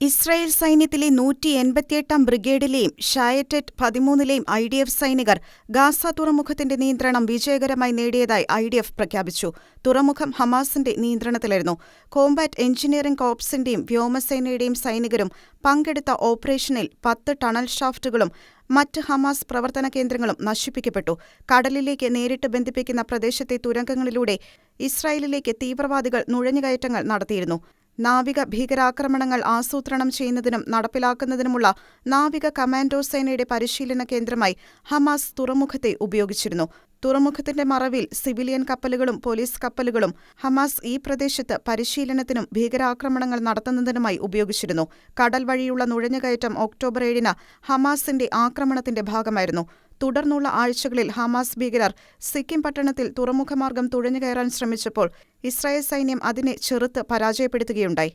Israel സൈന്യത്തിലെ 188-ാം ബ്രിഗേഡിലെയും ഷായറ്ററ്റ് 13-ലെയും IDF സൈനികർ Gaza തുറമുഖത്തിന്റെ നിയന്ത്രണം വിജയകരമായി നേടിയതായി IDF പ്രഖ്യാപിച്ചു. തുറമുഖം ഹമാസിന്റെ നിയന്ത്രണത്തിലായിരുന്നു. കോംബാറ്റ് എഞ്ചിനീയറിംഗ് കോർപ്സിന്റെയും വ്യോമസേനയുടെയും സൈനികരും പങ്കെടുത്ത ഓപ്പറേഷനിൽ 10 ടണൽ ഷാഫ്റ്റുകളും മറ്റ് ഹമാസ് പ്രവർത്തന കേന്ദ്രങ്ങളും നശിപ്പിക്കപ്പെട്ടു. കടലിലേക്ക് നേരിട്ട് ബന്ധിപ്പിക്കുന്ന പ്രദേശത്തെ തുരങ്കങ്ങളിലൂടെ ഇസ്രായേലിലേക്ക് തീവ്രവാദികൾ നുഴഞ്ഞുകയറ്റങ്ങൾ നടത്തിയിരുന്നു. നാവിക ഭീകരാക്രമണങ്ങൾ ആസൂത്രണം ചെയ്യുന്നതിനും നടപ്പിലാക്കുന്നതിനുമുള്ള നാവിക കമാൻഡോ സേനയുടെ പരിശീലന കേന്ദ്രമായി ഹമാസ് തുറമുഖത്തെ ഉപയോഗിച്ചിരുന്നു. തുറമുഖത്തിന്റെ മറവിൽ സിവിലിയൻ കപ്പലുകളും പോലീസ് കപ്പലുകളും ഹമാസ് ഈ പ്രദേശത്ത് പരിശീലനത്തിനും ഭീകരാക്രമണങ്ങൾ നടത്തുന്നതിനുമായി ഉപയോഗിച്ചിരുന്നു. കടൽ വഴിയുള്ള നുഴഞ്ഞുകയറ്റം ഒക്ടോബർ 7-ന് ഹമാസിന്റെ ആക്രമണത്തിന്റെ ഭാഗമായിരുന്നു. തുടർന്നുള്ള ആഴ്ചകളിൽ ഹമാസ് ഭീകരർ സിക്കിം പട്ടണത്തിൽ തുറമുഖമാർഗം തുഴഞ്ഞുകയറാൻ ശ്രമിച്ചപ്പോൾ ഇസ്രായേൽ സൈന്യം അതിനെ ചെറുത്ത് പരാജയപ്പെടുത്തുകയുണ്ടായി.